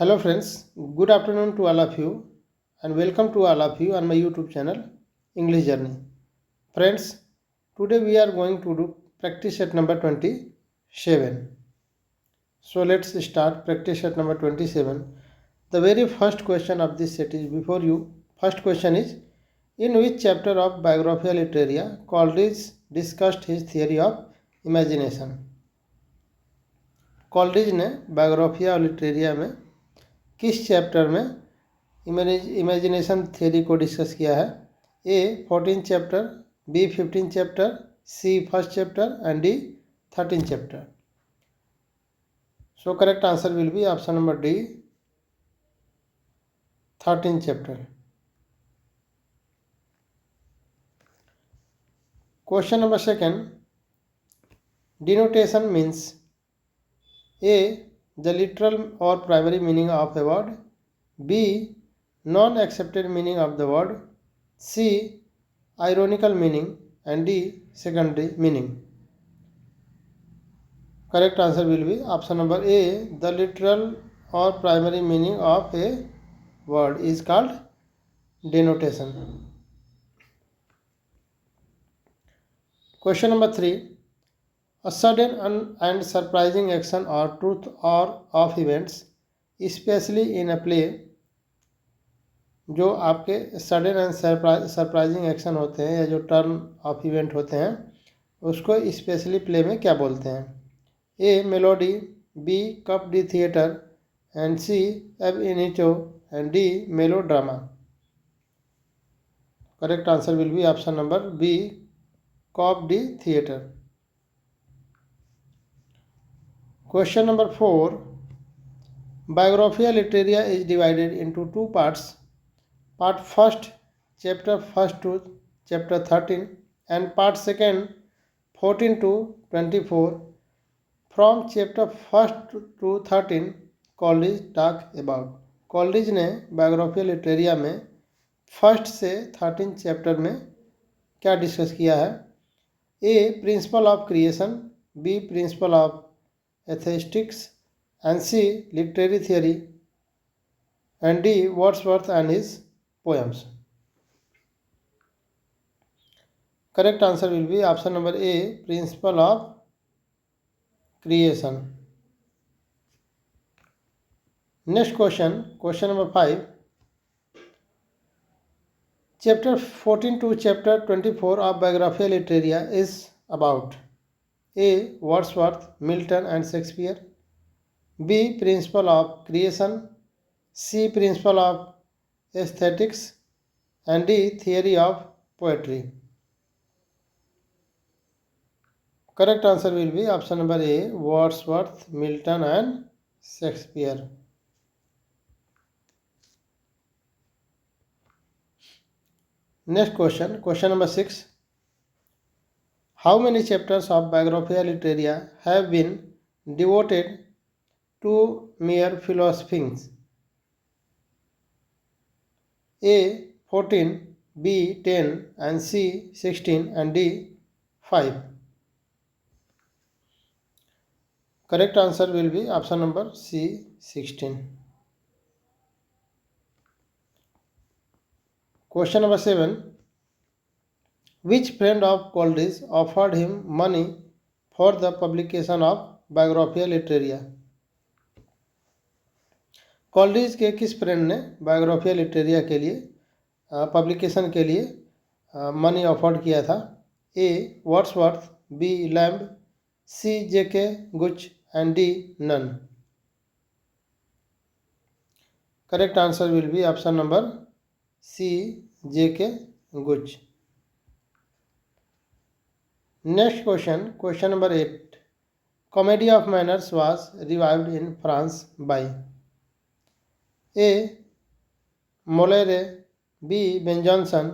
Hello friends, good afternoon to all of you and welcome to all of you on my YouTube channel English Journey. Friends, today we are going to do practice set number 27. So let's start practice set number 27. The very first question of this set is before you. First question is, in which chapter of Biographia Literaria Coleridge discussed his theory of imagination? Coleridge ने Biographia Literaria में किस chapter में imagination theory को discuss किया है? A 14 chapter, B 15 chapter, C first chapter and D 13 chapter. So correct answer will be option number D 13 chapter. Question number second, denotation means a the literal or primary meaning of a word, B non-accepted meaning of the word, C ironical meaning and D secondary meaning. Correct answer will be option number A, the literal or primary meaning of a word is called denotation. Question number 3, a sudden and surprising action or truth or of events, especially in a play. जो आपके sudden and surprising action होते हैं या जो turn off event होते हैं उसको specially play में क्या बोलते हैं? A melody, B coup de theatre and C ab initio and D melodrama. Correct answer will be option number B coup de theatre. Question number 4, Biographia Literaria is divided into two parts. Part first, chapter 1 to chapter 13 and part second, 14 to 24. From chapter 1 to 13, Coleridge talk about. Coleridge ने Biographia Literaria में first से 13 chapter में क्या discuss किया है? A principle of creation, B principle of aesthetics and C literary theory and D Wordsworth and his poems. Correct answer will be option number A, principle of creation. Next question, question number 5. Chapter 14 to chapter 24 of Biographia Literaria is about A. Wordsworth, Milton and Shakespeare, B. Principle of creation, C. Principle of aesthetics and D. Theory of poetry. Correct answer will be option number A, Wordsworth, Milton and Shakespeare. Next question, question number 6. How many chapters of Biographia Literaria have been devoted to mere philosophing? A 14, B 10 and C 16 and D 5. Correct answer will be option number C 16. Question number 7. Which friend of Coleridge offered him money for the publication of Biographia Literaria? Coleridge के किस friend ने Biographia Literaria के लिए publication के लिए money offered किया था? A Wordsworth, B Lamb, C J K Gooch and D none. Correct answer will be option number C J K Gooch. Next question, question number 8. Comedy of manners was revived in France by A. Molière, B. Ben Jonson,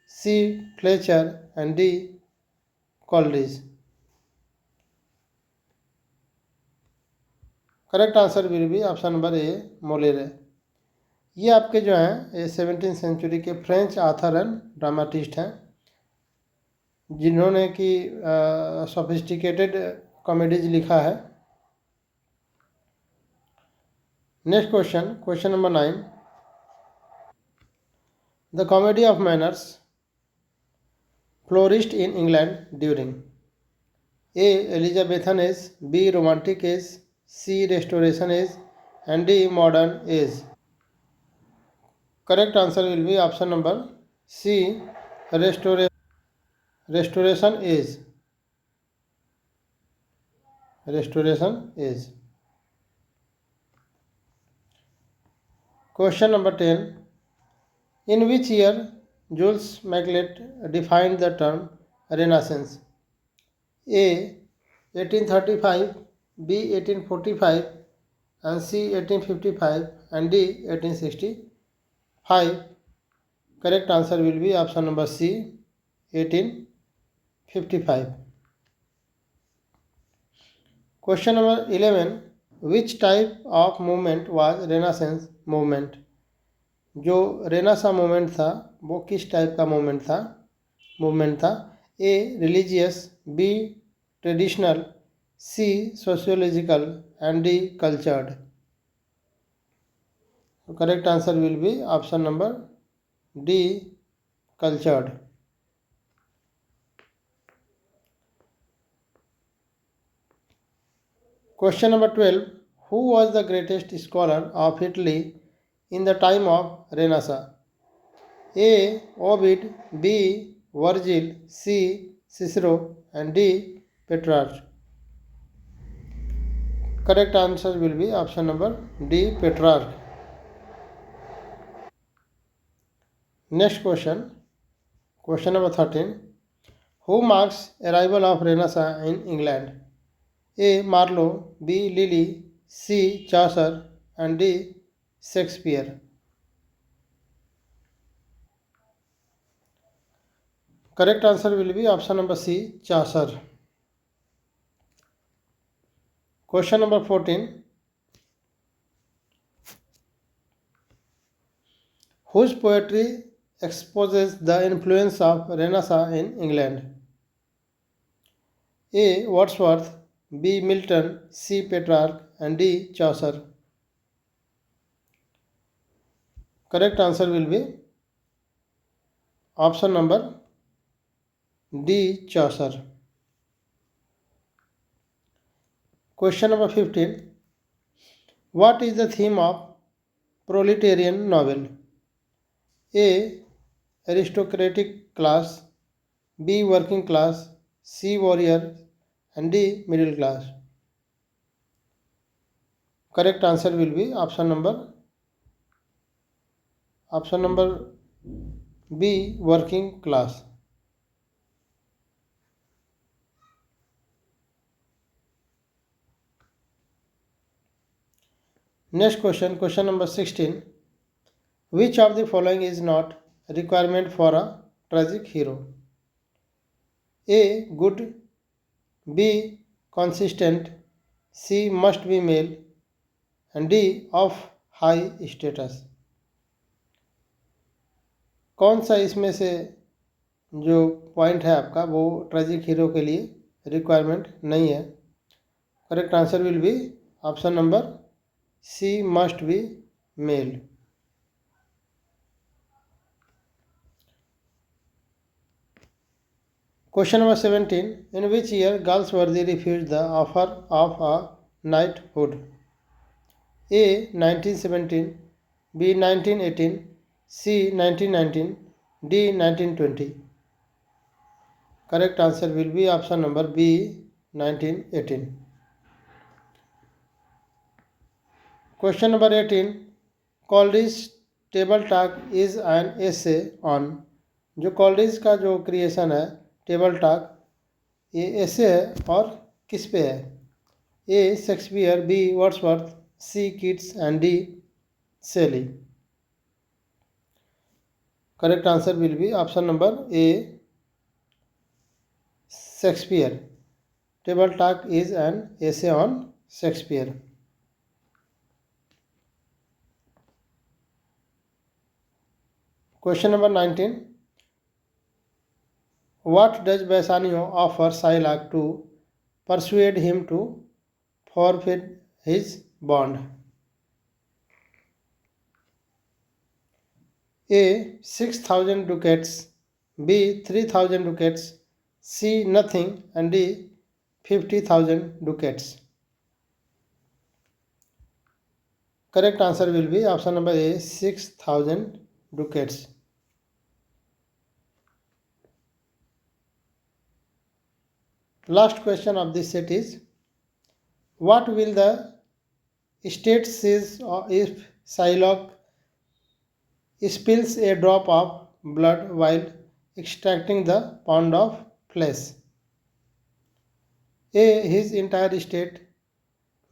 C. Fletcher and D. Coleridge. Correct answer will be option number ए मोलेरे. ये आपके जो हैं ये 17th century के French author and dramatist हैं जिन्होंने कि sophisticated comedies लिखा है. Next question, question number 9. The comedy of manners flourished in England during A. Elizabethan age, B. Romantic age, C. Restoration age, and D. Modern age. Correct answer will be option number C. Restoration age. Restoration age. Question number 10. In which year Jules Maclet defined the term Renaissance? A. 1835, B. 1845, and C. 1855, and D. 1865. Correct answer will be option number C. 1855. Question number 11. Which type of movement was Renaissance movement? जो Renaissance movement था वो किस type का movement था? A religious, B traditional, C sociological, and D cultured. Correct answer will be option number D, cultured. Question number 12. Who was the greatest scholar of Italy in the time of Renaissance? A. Ovid, B. Virgil, C. Cicero, and D. Petrarch. Correct answer will be option number D. Petrarch. Next question, question number 13. Who marks arrival of Renaissance in England? A. Marlowe, B. Lilly, C. Chaucer, and D. Shakespeare. Correct answer will be option number C. Chaucer. Question number 14. Whose poetry exposes the influence of Renaissance in England? A. Wordsworth, B. Milton, C. Petrarch, and D. Chaucer. Correct answer will be option number D. Chaucer. Question number 15. What is the theme of proletarian novel? A. Aristocratic class, B. Working class, C. Warrior, and D. Middle class. Correct answer will be option number B. Working class. Next question, question number 16. Which of the following is not requirement for a tragic hero? A. Good, B. Consistent, C. Must be male, and D. Of high status. कौन सा इसमें से जो point है आपका वो tragic hero के लिए रिक्वायरमेंट नहीं है? Correct answer will be option number C, must be male. Question number 17. In which year Galsworthy refused the offer of a knighthood? A. 1917, B. 1918, C. 1919, D. 1920. Correct answer will be option number B. 1918. Question number 18. Coleridge table talk is an essay on. जो Coleridge का जो creation है table talk, ये ऐसे है और किस पे है? A. Shakespeare, B. Wordsworth, C. Keats, and D. Shelley. Correct answer will be option number A. Shakespeare. Table talk is an essay on Shakespeare. Question number 19. What does Bassanio offer Shylock to persuade him to forfeit his bond? A. 6,000 ducats, B. 3,000 ducats, C. Nothing, and D. 50,000 ducats. Correct answer will be option number A. 6,000 ducats. Last question of this set is, what will the state seize if Shylock spills a drop of blood while extracting the pound of flesh? A. His entire estate,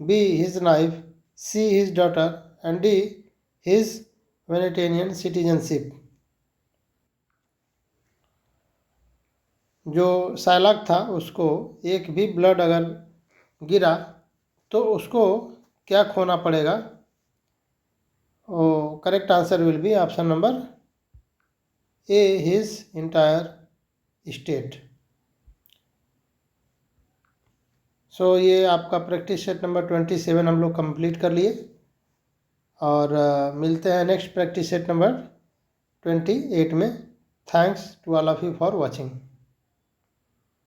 B. His knife, C. His daughter, and D. His Venetian citizenship. जो Psylocke था उसको एक भी blood अगर गिरा तो उसको क्या खोना पड़ेगा? Correct answer will be option number A, his entire state. So ये आपका प्रैक्टिस सेट नंबर 27 हम लोग कंप्लीट कर लिए और मिलते हैं नेक्स्ट प्रैक्टिस सेट नंबर 28 में. Thanks to all of you for watching.